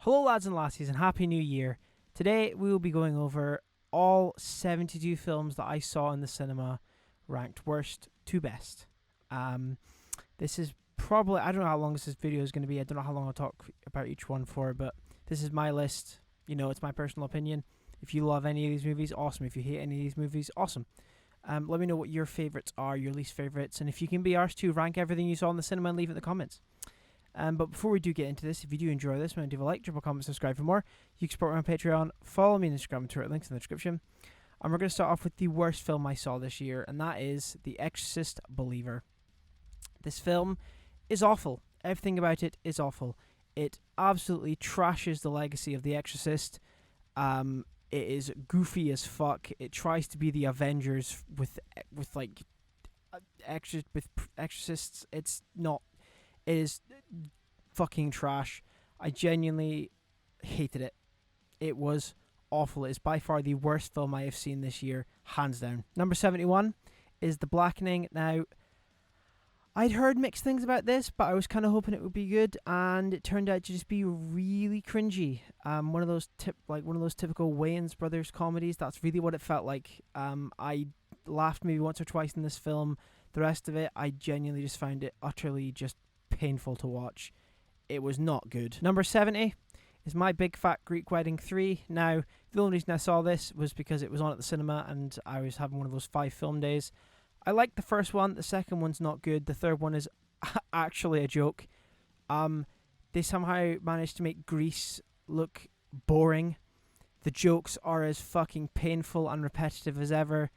Hello lads and lassies and happy new year. Today we will be going over all 72 films that I saw in the cinema ranked worst to best. This is probably, I don't know how long this video is going to be, I don't know how long I'll talk about each one for, but this is my list. You know, it's my personal opinion. If you love any of these movies, awesome. If you hate any of these movies, awesome. Let me know what your favourites are, your least favourites, and if you can be arsed to rank everything you saw in the cinema and leave it in the comments. But before we do get into this, if you do enjoy this, remember to leave a like, drop a comment, subscribe for more. You can support me on Patreon, follow me on Instagram and Twitter, links in the description. And we're going to start off with the worst film I saw this year, and that is The Exorcist Believer. This film is awful. Everything about it is awful. It absolutely trashes the legacy of The Exorcist. It is goofy as fuck. It tries to be the Avengers with exorcists. It's not. It is fucking trash. I genuinely hated it. It was awful. It is by far the worst film I have seen this year, hands down. Number 71 is The Blackening. Now, I'd heard mixed things about this, but I was kind of hoping it would be good, and it turned out to just be really cringy. One of those typical Wayans brothers comedies. That's really what it felt like. I laughed maybe once or twice in this film. The rest of it, I genuinely just found it utterly just painful to watch. It was not good. Number 70 is My Big Fat Greek Wedding 3. Now, the only reason I saw this was because it was on at the cinema and I was having one of those 5 film days. I liked the first one. The second one's not good. The third one is actually a joke. They somehow managed to make Greece look boring. The jokes are as fucking painful and repetitive as ever.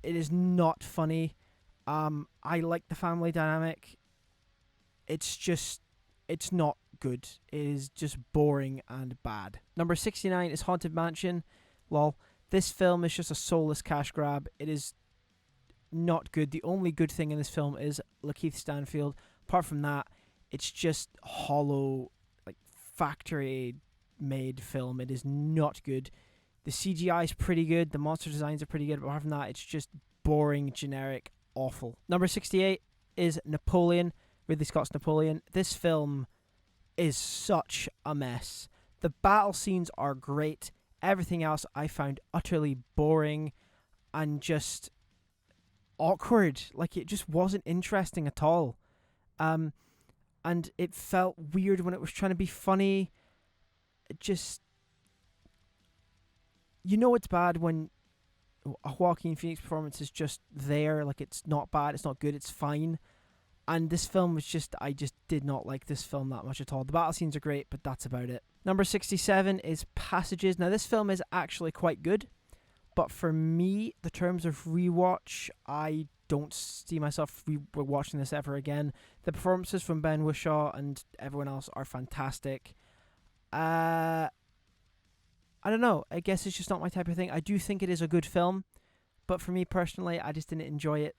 It is not funny. I like the family dynamic. It's not good. It is just boring and bad. Number 69 is Haunted Mansion. Lol. This film is just a soulless cash grab. It is not good. The only good thing in this film is Lakeith Stanfield. Apart from that, it's just hollow, like factory-made film. It is not good. The CGI is pretty good. The monster designs are pretty good. But apart from that, it's just boring, generic, awful. Number 68 is Napoleon. Ridley Scott's Napoleon. This film is such a mess. The battle scenes are great. Everything else I found utterly boring and just awkward. Like, it just wasn't interesting at all. And it felt weird when it was trying to be funny. It just... You know it's bad when a Joaquin Phoenix performance is just there. Like, it's not bad, it's not good, it's fine. And this film was just... I just did not like this film that much at all. The battle scenes are great, but that's about it. Number 67 is Passages. Now, this film is actually quite good. But for me, the terms of rewatch, I don't see myself watching this ever again. The performances from Ben Whishaw and everyone else are fantastic. I don't know. I guess it's just not my type of thing. I do think it is a good film. But for me personally, I just didn't enjoy it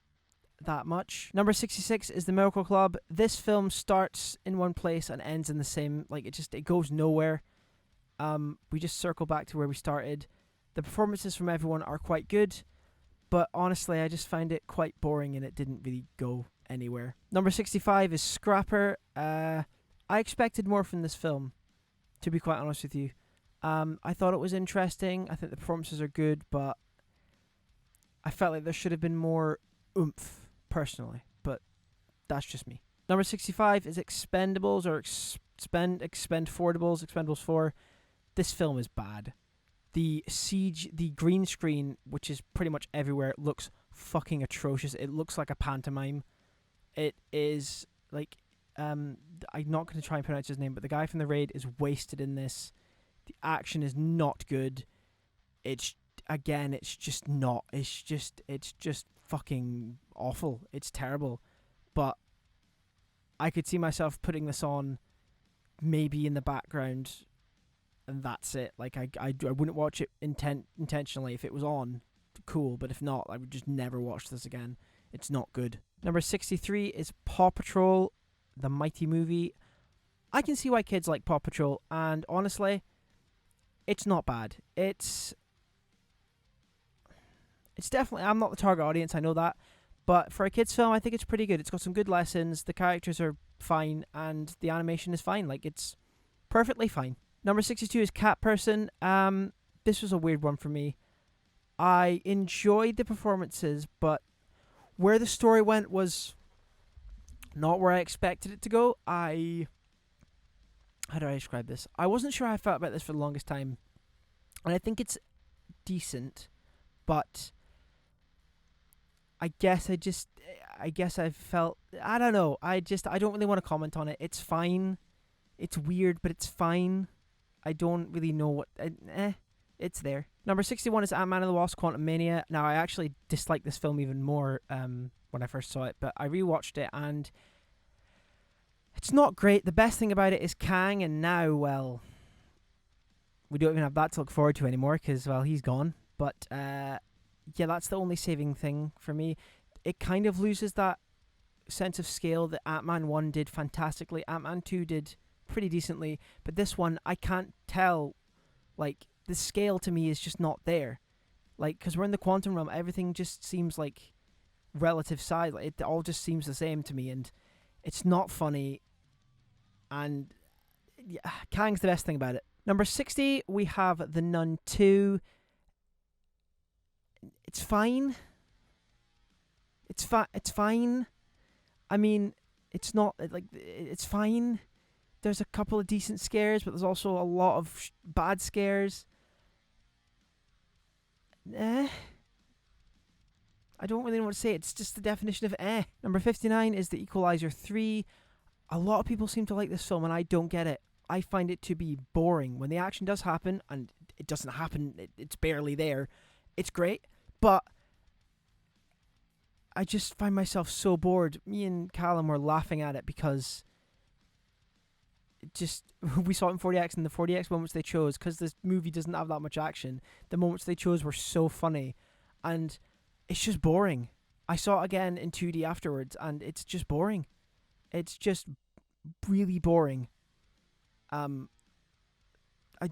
that much. Number 66 is The Miracle Club. This film starts in one place and ends in the same. Like, it goes nowhere. We just circle back to where we started. The performances from everyone are quite good, but honestly, I just find it quite boring and it didn't really go anywhere. Number 65 is Scrapper. I expected more from this film, to be quite honest with you. I thought it was interesting. I think the performances are good, but I felt like there should have been more oomph, personally, but that's just me. Number 65 is Expendables, or Expendables 4. This film is bad. The green screen, which is pretty much everywhere, looks fucking atrocious. It looks like a pantomime. It is like, I'm not going to try and pronounce his name, but the guy from The Raid is wasted in this. The action is not good. It's just not. It's just fucking awful. It's terrible. But I could see myself putting this on maybe in the background, and that's it. Like, I wouldn't watch it intentionally. If it was on, cool, but if not, I would just never watch this again. It's not good. Number 63 is Paw Patrol, the Mighty Movie. I can see why kids like Paw Patrol, and honestly, it's not bad. It's definitely... I'm not the target audience, I know that, but for a kids film, I think it's pretty good. It's got some good lessons, the characters are fine, and the animation is fine. Like, it's perfectly fine. Number 62 is Cat Person. This was a weird one for me. I enjoyed the performances, but where the story went was not where I expected it to go. How do I describe this? I wasn't sure how I felt about this for the longest time, and I think it's decent, but I guess I felt, I don't know. I don't really want to comment on it. It's fine. It's weird, but it's fine. I don't really know what. It's there. Number 61 is Ant-Man and the Wasp: Quantumania. Now, I actually disliked this film even more when I first saw it, but I rewatched it and it's not great. The best thing about it is Kang, and now, well, we don't even have that to look forward to anymore because, well, he's gone. But yeah, that's the only saving thing for me. It kind of loses that sense of scale that Ant-Man 1 did fantastically. Ant-Man 2 did pretty decently, but this one, I can't tell, like, the scale to me is just not there. Like, because we're in the quantum realm, everything just seems like relative size. Like, it all just seems the same to me, and it's not funny. And yeah, Kang's the best thing about it. Number 60, we have The Nun 2. It's fine. It's fine. I mean, it's not like it's fine. There's a couple of decent scares, but there's also a lot of bad scares. I don't really know what to say. It's just the definition of eh. Number 59 is The Equalizer 3. A lot of people seem to like this film, and I don't get it. I find it to be boring. When the action does happen, and it doesn't happen, it's barely there, it's great, but I just find myself so bored. Me and Callum were laughing at it because it just we saw it in 40X, and the 40X moments they chose, because this movie doesn't have that much action, the moments they chose were so funny, and it's just boring. I saw it again in 2D afterwards, and it's just boring. It's just really boring. I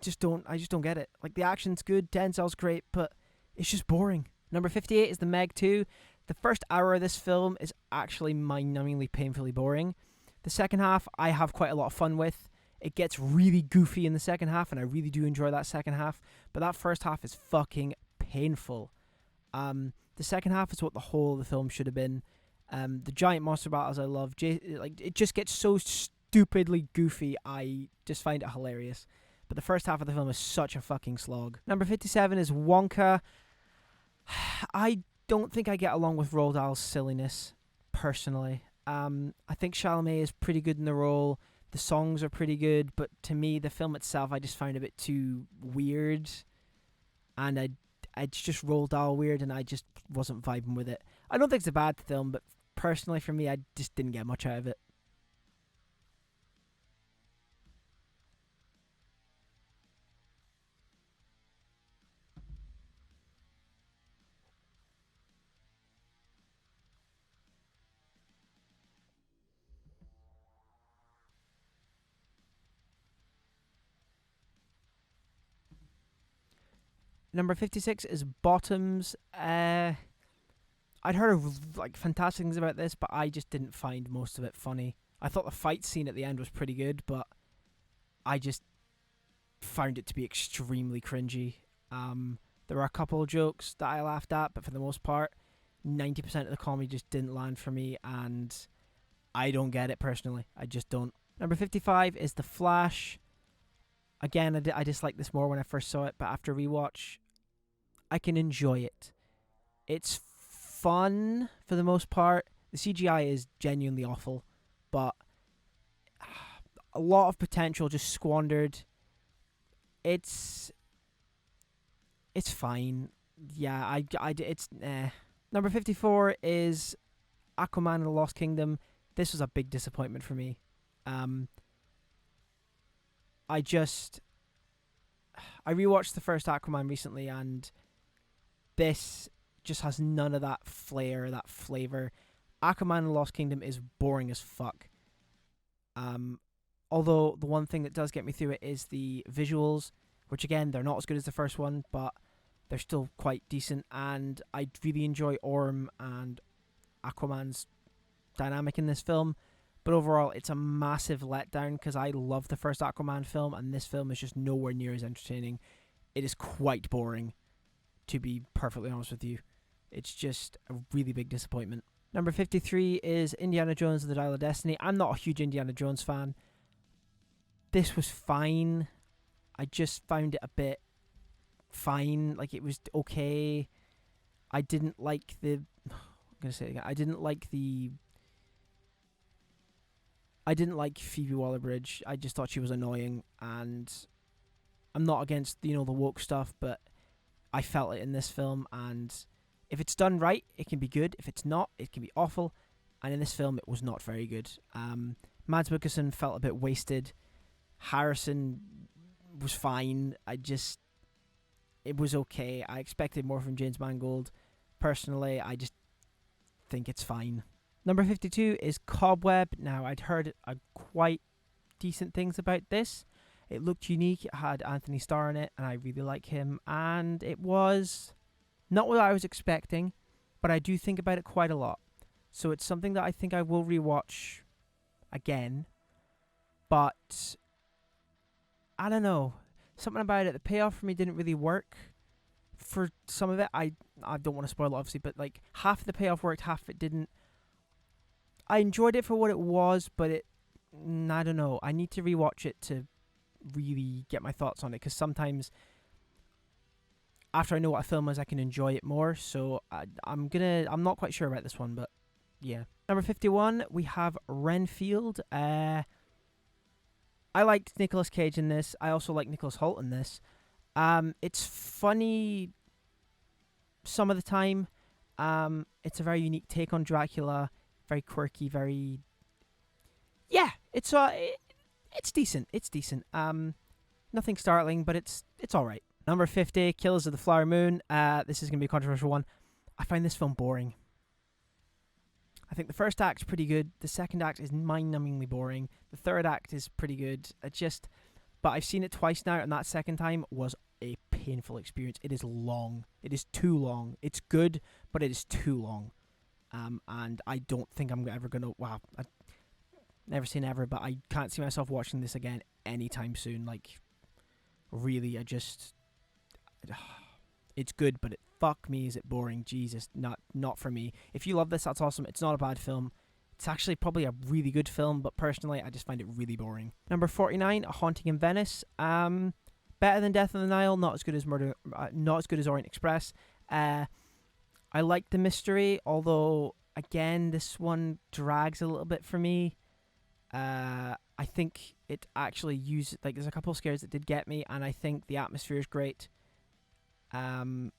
just don't get it. Like, the action's good, Denzel's great, but it's just boring. Number 58 is The Meg 2. The first hour of this film is actually mind-numbingly painfully boring. The second half, I have quite a lot of fun with. It gets really goofy in the second half, and I really do enjoy that second half. But that first half is fucking painful. The second half is what the whole of the film should have been. The giant monster battles I love. It just gets so stupidly goofy. I just find it hilarious. But the first half of the film is such a fucking slog. Number 57 is Wonka. I don't think I get along with Roald Dahl's silliness, personally. I think Chalamet is pretty good in the role. The songs are pretty good, but to me, the film itself, I just found a bit too weird. And it's just Roald Dahl weird, and I just wasn't vibing with it. I don't think it's a bad film, but personally for me, I just didn't get much out of it. Number 56 is Bottoms. I'd heard of like fantastic things about this, but I just didn't find most of it funny. I thought the fight scene at the end was pretty good, but I just found it to be extremely cringy. There were a couple of jokes that I laughed at, but for the most part, 90% of the comedy just didn't land for me, and I don't get it personally. I just don't. Number 55 is The Flash. Again, I disliked this more when I first saw it, but after rewatch, I can enjoy it. It's fun for the most part. The CGI is genuinely awful, but a lot of potential just squandered. It's fine. Yeah, it's Number 54 is Aquaman and the Lost Kingdom. This was a big disappointment for me. I rewatched the first Aquaman recently, and this just has none of that flair, that flavor. Aquaman and the Lost Kingdom is boring as fuck. Although the one thing that does get me through it is the visuals, which again, they're not as good as the first one, but they're still quite decent, and I really enjoy Orm and Aquaman's dynamic in this film. But overall, it's a massive letdown because I love the first Aquaman film, and this film is just nowhere near as entertaining. It is quite boring, to be perfectly honest with you. It's just a really big disappointment. Number 53 is Indiana Jones and the Dial of Destiny. I'm not a huge Indiana Jones fan. This was fine. I just found it a bit fine. Like, it was okay. I didn't like the... I'm going to say it again. I didn't like Phoebe Waller-Bridge. I just thought she was annoying, and I'm not against, the woke stuff, but I felt it in this film, and if it's done right, it can be good. If it's not, it can be awful, and in this film, it was not very good. Mads Mikkelsen felt a bit wasted. Harrison was fine. It was okay. I expected more from James Mangold. Personally, I just think it's fine. Number 52 is Cobweb. Now, I'd heard quite decent things about this. It looked unique. It had Anthony Starr in it, and I really like him. And it was not what I was expecting, but I do think about it quite a lot. So it's something that I think I will rewatch again. But I don't know. Something about it. The payoff for me didn't really work. For some of it, I don't want to spoil it, obviously, but like half of the payoff worked, half of it didn't. I enjoyed it for what it was, but I don't know. I need to rewatch it to really get my thoughts on it, because sometimes after I know what a film is, I can enjoy it more. So I'm not quite sure about this one, but yeah. Number 51, we have Renfield. I liked Nicolas Cage in this. I also like Nicholas Hoult in this. It's funny some of the time. It's a very unique take on Dracula. Very quirky, very... Yeah, it's decent. It's decent. Nothing startling, but it's alright. Number 50, Killers of the Flower Moon. This is going to be a controversial one. I find this film boring. I think the first act's pretty good. The second act is mind-numbingly boring. The third act is pretty good. But I've seen it twice now, and that second time was a painful experience. It is long. It is too long. It's good, but it is too long. And I don't think I'm ever going to... Wow, I've never seen ever, but I can't see myself watching this again anytime soon. Like, really, it's good, but fuck me, is it boring. Jesus, not for me. If you love this, that's awesome. It's not a bad film. It's actually probably a really good film, but personally, I just find it really boring. Number 49, A Haunting in Venice. Better than Death on the Nile, not as good as Orient Express. I like the mystery, although, again, this one drags a little bit for me. I think it actually uses... Like, there's a couple of scares that did get me, and I think the atmosphere is great. Some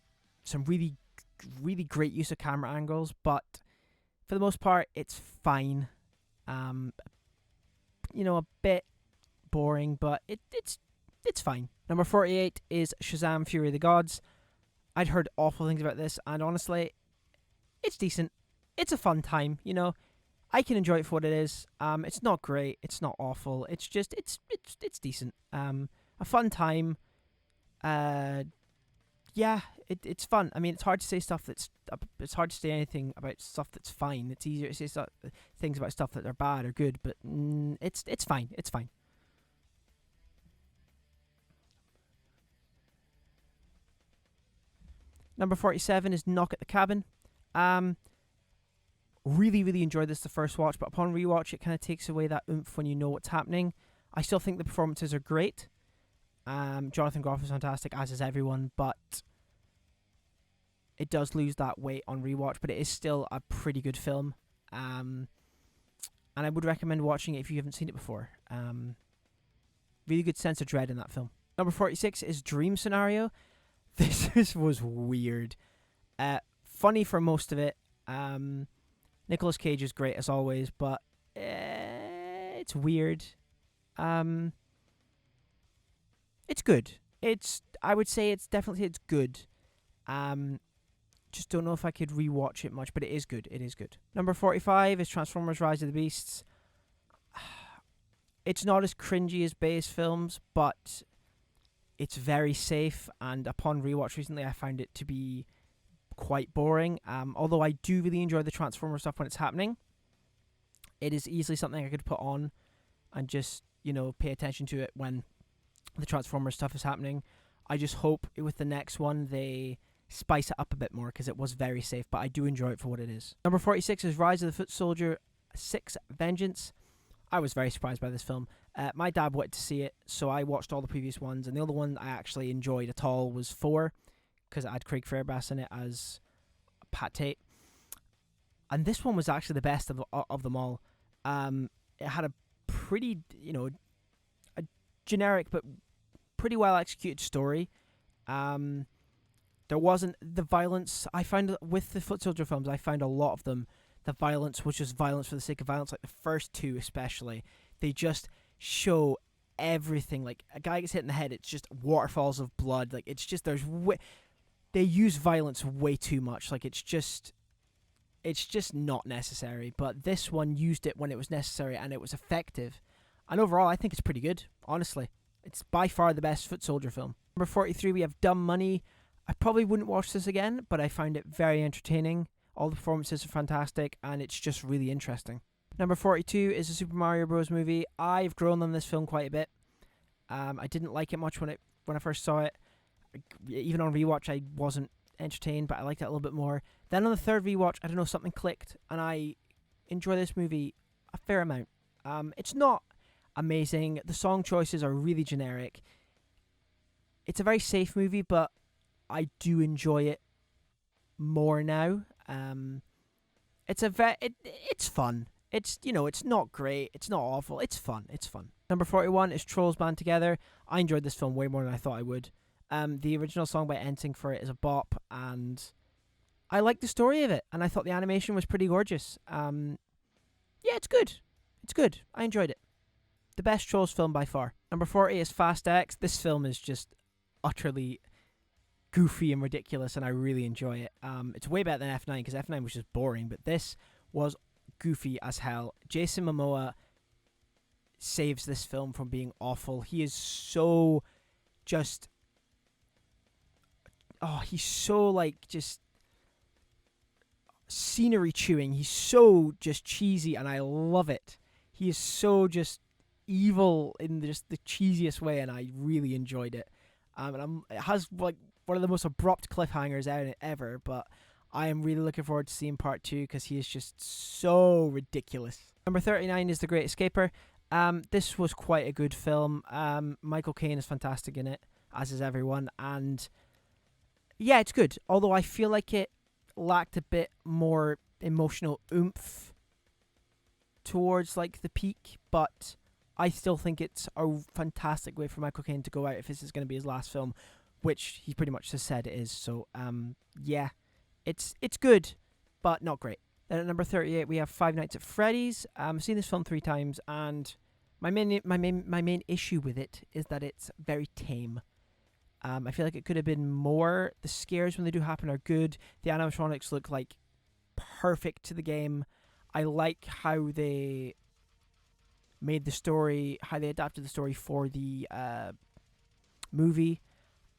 really, really great use of camera angles, but for the most part, it's fine. A bit boring, but it's fine. Number 48 is Shazam! Fury of the Gods. I'd heard awful things about this, and honestly, it's decent. It's a fun time, I can enjoy it for what it is. It's not great. It's not awful. It's just, it's decent. A fun time. Yeah, it's fun. I mean, it's hard to say it's hard to say anything about stuff that's fine. It's easier to say things about stuff that are bad or good, but it's fine. It's fine. Number 47 is Knock at the Cabin. Really, really enjoyed this the first watch, but upon rewatch, it kind of takes away that oomph when you know what's happening. I still think the performances are great. Jonathan Groff is fantastic, as is everyone, but it does lose that weight on rewatch, but it is still a pretty good film. And I would recommend watching it if you haven't seen it before. Really good sense of dread in that film. Number 46 is Dream Scenario. This was weird. Funny for most of it. Nicolas Cage is great as always, but it's weird. It's good. I would say it's good. Just don't know if I could rewatch it much, but it is good. It is good. Number 45 is Transformers: Rise of the Beasts. It's not as cringy as Bay's films, but it's very safe, and upon rewatch recently, I found it to be quite boring. Although I do really enjoy the Transformer stuff when it's happening. It is easily something I could put on and just, pay attention to it when the Transformers stuff is happening. I just hope with the next one they spice it up a bit more, because it was very safe, but I do enjoy it for what it is. Number 46 is Rise of the Foot Soldier 6 Vengeance. I was very surprised by this film. My dad wanted to see it, so I watched all the previous ones, and the only one I actually enjoyed at all was 4, because it had Craig Fairbrass in it as Pat Tate. And this one was actually the best of them all. It had a pretty, a generic but pretty well executed story. There wasn't the violence. I found with the Foot Soldier films, I found a lot of them, the violence was just violence for the sake of violence. Like the first 2 especially, they just show everything. Like a guy gets hit in the head, it's just waterfalls of blood. Like it's just they use violence way too much. Like it's just not necessary. But this one used it when it was necessary, and it was effective. And overall, I think it's pretty good. Honestly, it's by far the best Foot Soldier film. Number 43, we have Dumb Money. I probably wouldn't watch this again, but I found it very entertaining. All the performances are fantastic, and it's just really interesting. Number 42 is a Super Mario Bros. Movie. I've grown on this film quite a bit. I didn't like it much when I first saw it. Even on rewatch, I wasn't entertained, but I liked it a little bit more. Then on the third rewatch, I don't know, something clicked, and I enjoy this movie a fair amount. It's not amazing. The song choices are really generic. It's a very safe movie, but I do enjoy it more now. It's fun. It's not great. It's not awful. It's fun. Number 41 is Trolls Band Together. I enjoyed this film way more than I thought I would. The original song by NSYNC for it is a bop, and I liked the story of it, and I thought the animation was pretty gorgeous. It's good. It's good. I enjoyed it. The best Trolls film by far. Number 40 is Fast X. This film is just utterly goofy and ridiculous, and I really enjoy it. It's way better than F9, because F9 was just boring, but this was goofy as hell. Jason Momoa saves this film from being awful. He is so just... he's so, just scenery chewing. He's so just cheesy, and I love it. He is so just evil in just the cheesiest way, and I really enjoyed it. It has, one of the most abrupt cliffhangers out ever, but I am really looking forward to seeing part 2, because he is just so ridiculous. Number 39 is The Great Escaper. This was quite a good film. Michael Caine is fantastic in it, as is everyone, and yeah, it's good. Although I feel like it lacked a bit more emotional oomph towards the peak, but I still think it's a fantastic way for Michael Caine to go out if this is going to be his last film, which he pretty much has said it is. So, yeah, it's good, but not great. Then at number 38, we have Five Nights at Freddy's. I've seen this film 3 times, and my main issue with it is that it's very tame. I feel like it could have been more. The scares when they do happen are good. The animatronics look perfect to the game. I like how they made the story, how they adapted the story for the movie,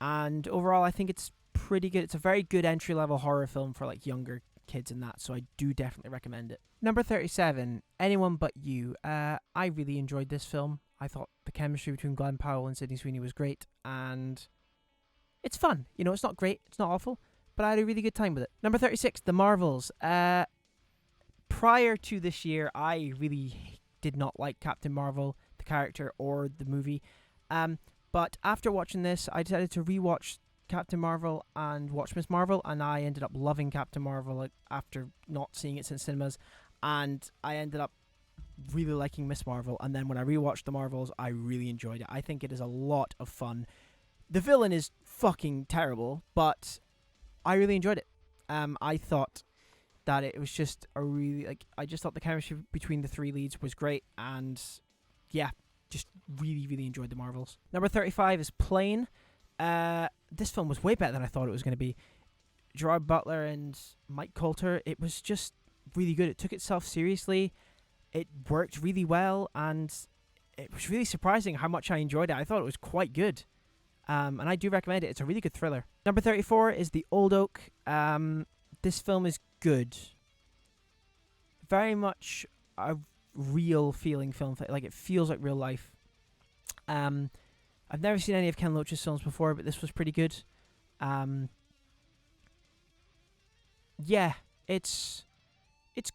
and overall I think it's pretty good. It's a very good entry-level horror film for younger kids and that, so I do definitely recommend it. Number 37, Anyone But You. I really enjoyed this film. I thought the chemistry between Glenn Powell and Sydney Sweeney was great, and it's fun. It's not great, it's not awful, but I had a really good time with it. Number 36, The Marvels. Prior to this year, I really did not like Captain Marvel, the character, or the movie. But after watching this, I decided to rewatch Captain Marvel and watch Miss Marvel, and I ended up loving Captain Marvel after not seeing it since cinemas, and I ended up really liking Miss Marvel, and then when I rewatched The Marvels, I really enjoyed it. I think it is a lot of fun. The villain is fucking terrible, but I really enjoyed it. I thought that it was just a really, I just thought the chemistry between the 3 leads was great, and yeah, just really, really enjoyed The Marvels. Number 35 is Plane. This film was way better than I thought it was going to be. Gerard Butler and Mike Coulter, it was just really good. It took itself seriously. It worked really well, and it was really surprising how much I enjoyed it. I thought it was quite good. And I do recommend it. It's a really good thriller. Number 34 is The Old Oak. This film is good. Very much a real feeling film. Like, it feels like real life. I've never seen any of Ken Loach's films before, but this was pretty good. Yeah, it's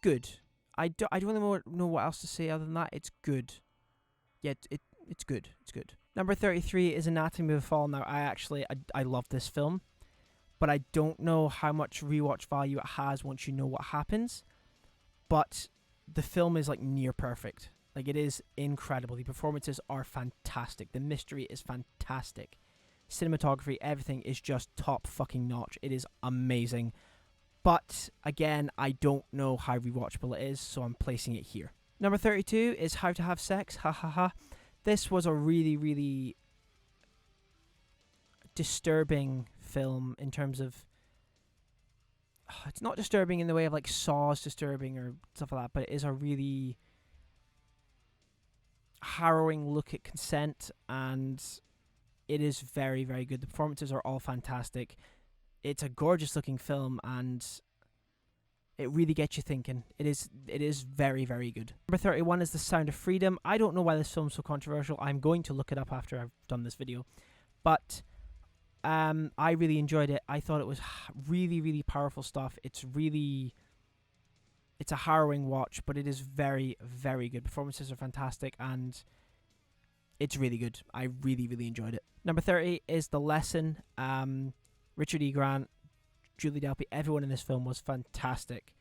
good. I don't really know what else to say other than that. It's good. Yeah, it's good. It's good. Number 33 is Anatomy of a Fall. Now, I love this film, but I don't know how much rewatch value it has once you know what happens. But the film is like near perfect. Like, it is incredible. The performances are fantastic. The mystery is fantastic. Cinematography, everything is just top fucking notch. It is amazing. But again, I don't know how rewatchable it is, so I'm placing it here. Number 32 is How to Have Sex. Ha ha ha. This was a really, really disturbing film in terms of... It's not disturbing in the way of like Saw's disturbing or stuff like that, but it is a really harrowing look at consent, and it is very, very good. The performances are all fantastic. It's a gorgeous looking film, and it really gets you thinking. It is very, very good. Number 31 is The Sound of Freedom. I don't know why this film's so controversial. I'm going to look it up after I've done this video. But I really enjoyed it. I thought it was really, really powerful stuff. It's a harrowing watch, but it is very, very good. Performances are fantastic, and it's really good. I really, really enjoyed it. Number 30 is The Lesson. Richard E. Grant, Julie Delpy, everyone in this film was fantastic.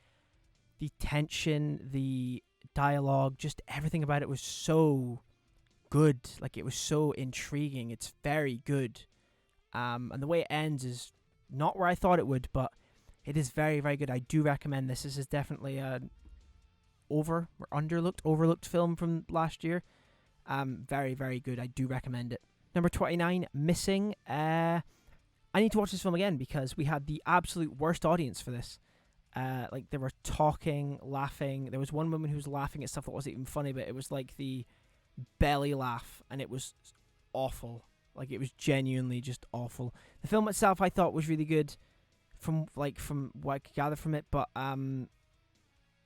The tension, the dialogue, just everything about it was so good. Like, it was so intriguing. It's very good. And the way it ends is not where I thought it would, but it is very, very good. I do recommend this. This is definitely an overlooked film from last year. Very, very good. I do recommend it. Number 29, Missing. I need to watch this film again because we had the absolute worst audience for this. Like, they were talking, laughing. There was one woman who was laughing at stuff that wasn't even funny, but it was like the belly laugh, and it was awful. Like, it was genuinely just awful. The film itself, I thought, was really good from what I could gather from it, but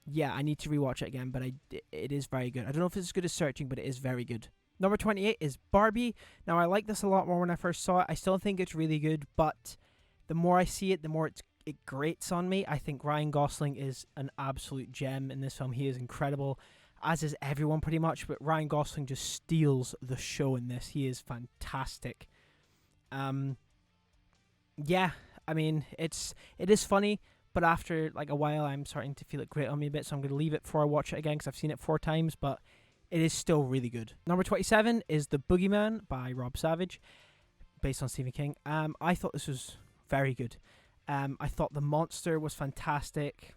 yeah, I need to rewatch it again, but it is very good. I don't know if it's as good as Searching, but it is very good. Number 28 is Barbie. Now, I liked this a lot more when I first saw it. I still think it's really good, but the more I see it, the more it grates on me. I think Ryan Gosling is an absolute gem in this film. He is incredible, as is everyone pretty much, but Ryan Gosling just steals the show in this. He is fantastic. Yeah, I mean, it is funny, but after like a while, I'm starting to feel it grate on me a bit, so I'm going to leave it before I watch it again because I've seen it 4 times, but it is still really good. Number 27 is The Boogeyman by Rob Savage, based on Stephen King. I thought this was very good. I thought the monster was fantastic.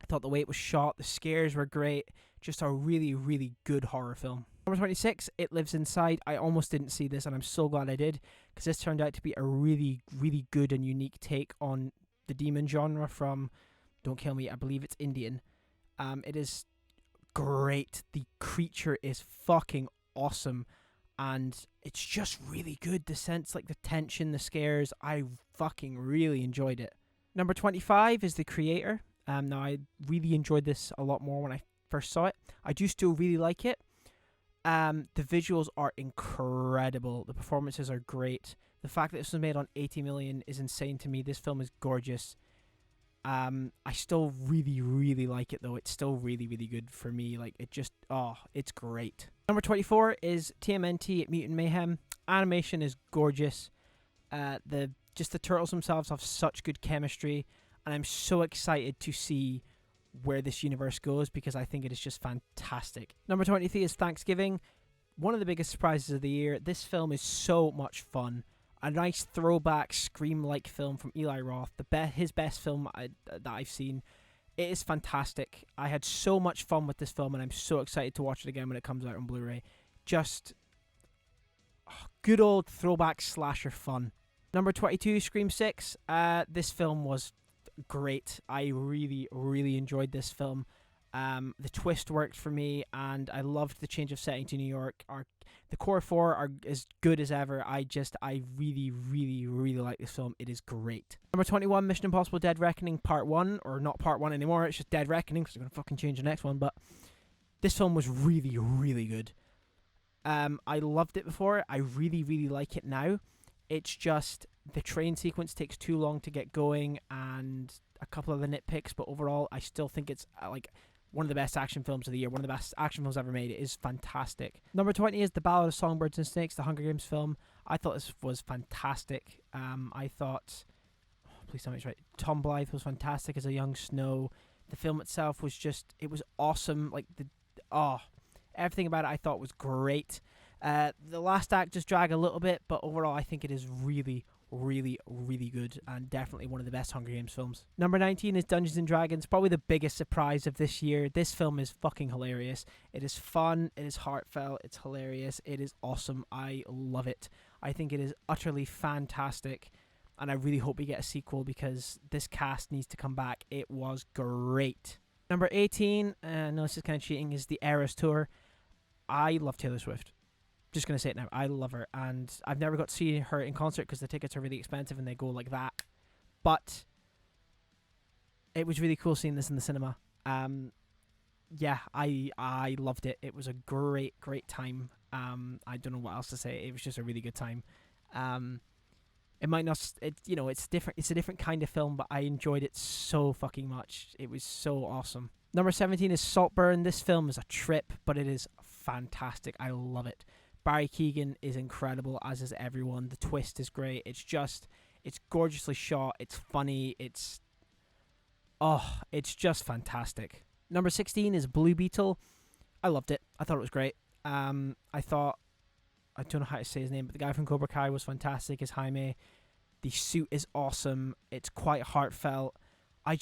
I thought the way it was shot, the scares were great. Just a really, really good horror film. Number 26, It Lives Inside. I almost didn't see this, and I'm so glad I did, because this turned out to be a really, really good and unique take on the demon genre from, don't kill me, I believe it's Indian. It is great. The creature is fucking awesome, and it's just really good. The sense, like the tension, the scares, I fucking really enjoyed it. Number 25 is The Creator. Now, I really enjoyed this a lot more when I first saw it. I do still really like it. The visuals are incredible. The performances are great. The fact that this was made on 80 million is insane to me. This film is gorgeous. I still really, really like it, though. It's still really, really good for me. Like, it's great. Number 24 is TMNT Mutant Mayhem. Animation is gorgeous. The turtles themselves have such good chemistry, and I'm so excited to see where this universe goes because I think it is just fantastic. Number 23 is Thanksgiving. One of the biggest surprises of the year. This film is so much fun. A nice throwback Scream-like film from Eli Roth. His best film that I've seen. It is fantastic. I had so much fun with this film, and I'm so excited to watch it again when it comes out on Blu-ray. Just good old throwback slasher fun. Number 22, Scream 6. This film was great. I really, really enjoyed this film. The twist worked for me, and I loved the change of setting to New York. The core 4 are as good as ever. I really, really, really like this film. It is great. Number 21, Mission Impossible: Dead Reckoning Part 1, or not Part 1 anymore. It's just Dead Reckoning because they're gonna fucking change the next one. But This film was really, really good. I loved it before. I really, really like it now. It's just the train sequence takes too long to get going, and a couple of the nitpicks. But overall, I still think it's like one of the best action films of the year. One of the best action films ever made. It is fantastic. Number 20 is The Ballad of Songbirds and Snakes, the Hunger Games film. I thought this was fantastic. I thought, please tell me it's right. Tom Blythe was fantastic as a young Snow. The film itself was just, it was awesome. Like everything about it I thought was great. The last act just dragged a little bit, but overall I think it is really, really, really good and definitely one of the best Hunger Games films. Number 19 is Dungeons and Dragons, probably the biggest surprise of this year. This film is fucking hilarious. It is fun, it is heartfelt, it's hilarious, it is awesome. I love it. I think it is utterly fantastic, and I really hope we get a sequel because this cast needs to come back. It was great. Number 18, no, this is kind of cheating, is the Eras Tour. I love Taylor Swift. Just going to say it now. I love her. And I've never got to see her in concert because the tickets are really expensive and they go like that. But it was really cool seeing this in the cinema. Yeah, I loved it. It was a great, great time. I don't know what else to say. It was just a really good time. It might not, it's different. It's a different kind of film, but I enjoyed it so fucking much. It was so awesome. Number 17 is Saltburn. This film is a trip, but it is fantastic. I love it. Barry Keoghan is incredible, as is everyone. The twist is great. It's gorgeously shot. It's funny. It's just fantastic. Number 16 is Blue Beetle. I loved it. I thought it was great. I don't know how to say his name, but the guy from Cobra Kai was fantastic as Jaime. The suit is awesome. It's quite heartfelt. I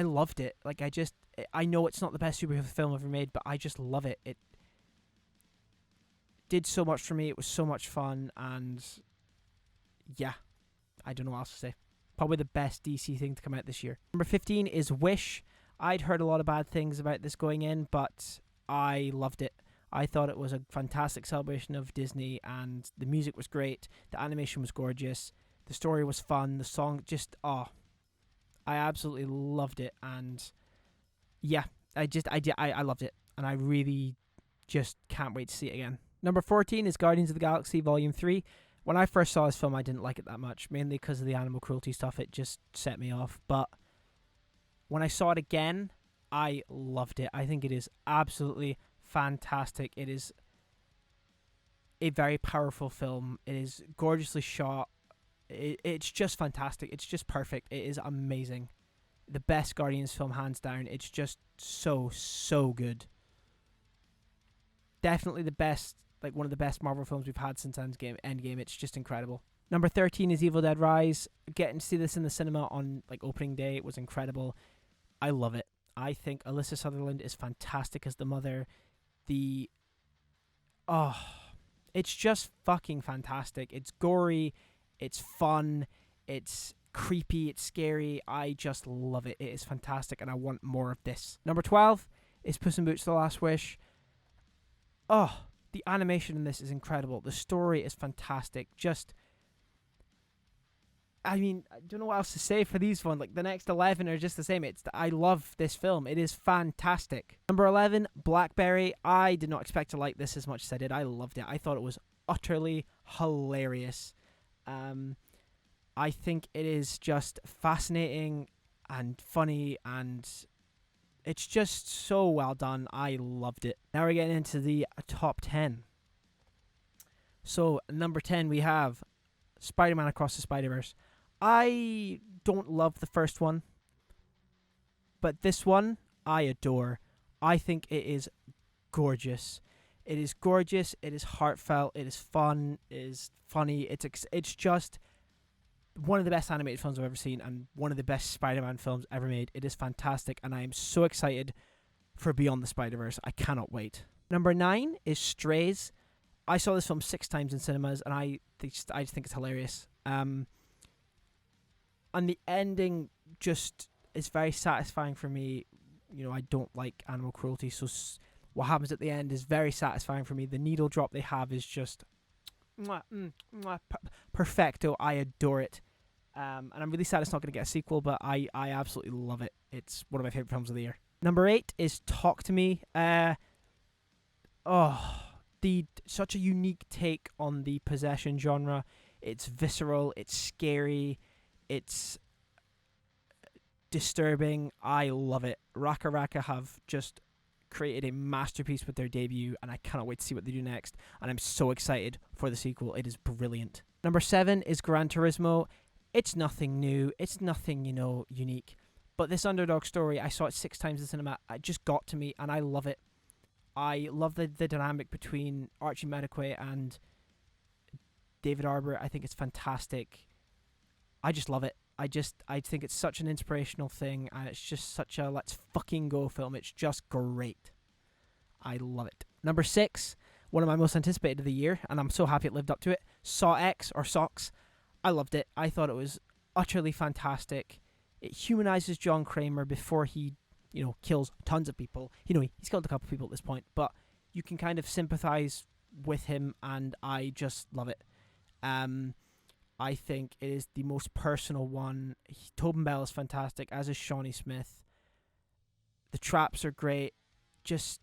loved it. Like, I know it's not the best superhero film ever made, but I just love it. It did so much for me. It was so much fun, and yeah, I don't know what else to say. Probably the best DC thing to come out this year. Number 15 is Wish. I'd heard a lot of bad things about this going in, but I loved it. I thought it was a fantastic celebration of Disney, and the music was great. The animation was gorgeous. The story was fun. The song just, I absolutely loved it. And yeah, I loved it. And I really just can't wait to see it again. Number 14 is Guardians of the Galaxy Volume 3. When I first saw this film, I didn't like it that much, mainly because of the animal cruelty stuff. It just set me off. But when I saw it again, I loved it. I think it is absolutely fantastic. It is a very powerful film. It is gorgeously shot. It's just fantastic. It's just perfect. It is amazing. The best Guardians film, hands down. It's just so good. Definitely the best, like one of the best Marvel films we've had since Endgame. It's just incredible. Number 13 is Evil Dead Rise. Getting to see this in the cinema on like opening day, it was incredible. I love it. I think Alyssa Sutherland is fantastic as the mother. It's just fucking fantastic. It's gory, it's fun, it's creepy, it's scary. I just love it. It is fantastic, and I want more of this. Number 12 is Puss in Boots: The Last Wish. The animation in this is incredible. The story is fantastic. I don't know what else to say for these ones. Like, the next 11 are just the same. I love this film. It is fantastic. Number 11, Blackberry. I did not expect to like this as much as I did. I loved it. I thought it was utterly hilarious. I think it is just fascinating and funny, and it's just so well done. I loved it. Now we're getting into the top 10. So, number 10, we have Spider-Man Across the Spider-Verse. I don't love the first one, but this one I adore. I think it is gorgeous. It is gorgeous. It is heartfelt. It is fun. It is funny. It's just one of the best animated films I've ever seen, and one of the best Spider-Man films ever made. It is fantastic, and I am so excited for Beyond the Spider-Verse. I cannot wait. Number 9 is Strays. I saw this film 6 times in cinemas, and I just think it's hilarious. And the ending just is very satisfying for me. You know, I don't like animal cruelty, so what happens at the end is very satisfying for me. The needle drop they have is just perfecto. I adore it. And I'm really sad it's not going to get a sequel, but I absolutely love it. It's one of my favorite films of the year. Number 8 is Talk to Me. such a unique take on the possession genre. It's visceral, it's scary, it's disturbing. I love it. Raka Raka have just created a masterpiece with their debut, and I cannot wait to see what they do next. And I'm so excited for the sequel. It is brilliant. Number 7 is Gran Turismo. It's nothing new. It's nothing, unique. But this underdog story, I saw it 6 times in the cinema. It just got to me, and I love it. I love the dynamic between Archie Madekwe and David Arbor. I think it's fantastic. I just love it. I think it's such an inspirational thing, and it's just such a let's fucking go film. It's just great. I love it. Number 6, one of my most anticipated of the year, and I'm so happy it lived up to it. Saw X, or Socks. I loved it. I thought it was utterly fantastic. It humanizes John Kramer before he, kills tons of people. He's killed a couple of people at this point, but you can kind of sympathize with him, and I just love it. I think it is the most personal one. Tobin Bell is fantastic, as is Shawnee Smith. The traps are great. Just,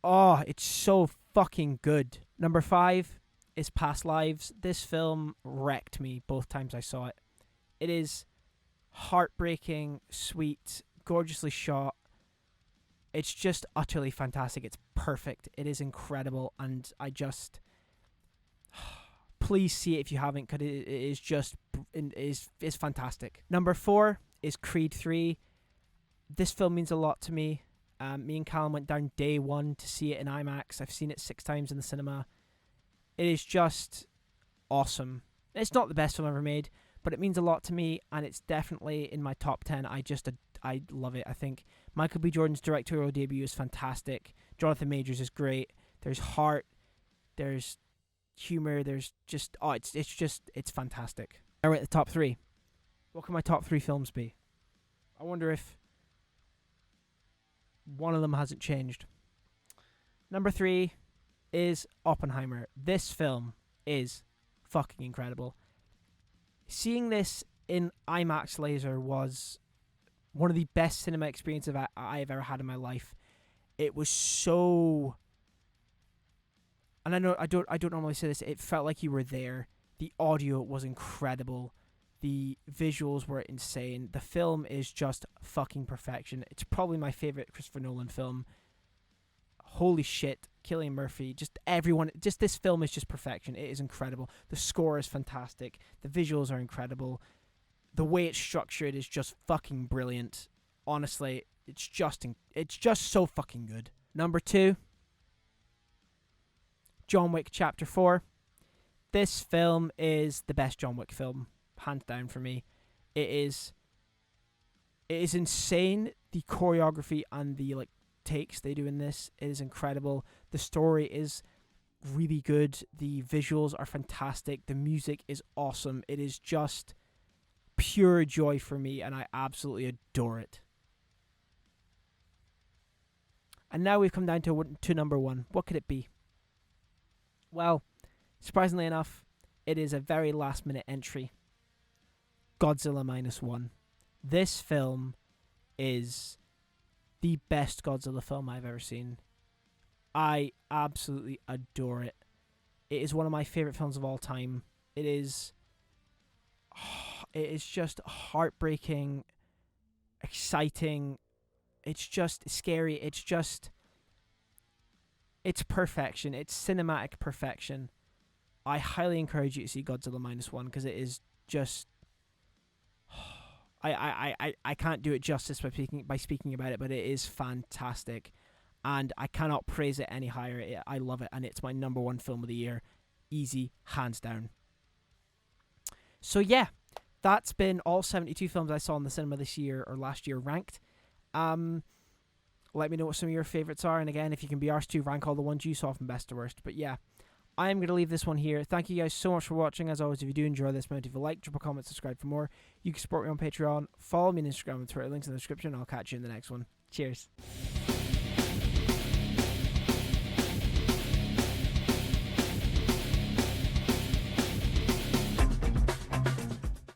it's so fucking good. Number 5 is Past Lives. This film wrecked me both times I saw it. It is heartbreaking, sweet, gorgeously shot. It's just utterly fantastic. It's perfect. It is incredible, and I just... Please see it if you haven't, because it is just is fantastic. Number 4 is Creed 3. This film means a lot to me. Me and Callum went down day 1 to see it in IMAX. I've seen it 6 times in the cinema. It is just awesome. It's not the best film ever made, but it means a lot to me, and it's definitely in my top 10. I love it. I think Michael B. Jordan's directorial debut is fantastic. Jonathan Majors is great. There's heart. There's humor. There's just it's fantastic. All right, the top 3. What can my top 3 films be? I wonder if one of them hasn't changed. Number 3 is Oppenheimer. This film is fucking incredible. Seeing this in IMAX laser was one of the best cinema experiences I've ever had in my life. It was so... And I know I don't normally say this. It felt like you were there. The audio was incredible. The visuals were insane. The film is just fucking perfection. It's probably my favorite Christopher Nolan film. Holy shit, Cillian Murphy, just everyone. Just this film is just perfection. It is incredible. The score is fantastic. The visuals are incredible. The way it's structured is just fucking brilliant. Honestly, it's just so fucking good. Number 2. John Wick Chapter 4. This film is the best John Wick film, hands down for me. It is insane, the choreography and the takes they do in this. It is incredible. The story is really good. The visuals are fantastic. The music is awesome. It is just pure joy for me, and I absolutely adore it. And now we've come down to number 1. What could it be? Well, surprisingly enough, it is a very last-minute entry. Godzilla -1. This film is the best Godzilla film I've ever seen. I absolutely adore it. It is one of my favorite films of all time. It is just heartbreaking, exciting. It's just scary. It's perfection. It's cinematic perfection. I highly encourage you to see Godzilla -1 because it is just... I can't do it justice by speaking about it, but it is fantastic, and I cannot praise it any higher. I love it, and it's my number 1 film of the year, easy, hands down. So yeah, that's been all 72 films I saw in the cinema this year or last year ranked. Let me know what some of your favorites are, and again, if you can be arsed to, rank all the ones you saw from best to worst. But yeah, I am going to leave this one here. Thank you guys so much for watching. As always, if you do enjoy this, leave a like, drop a comment, subscribe for more. You can support me on Patreon, follow me on Instagram and Twitter, links in the description. I'll catch you in the next one. Cheers.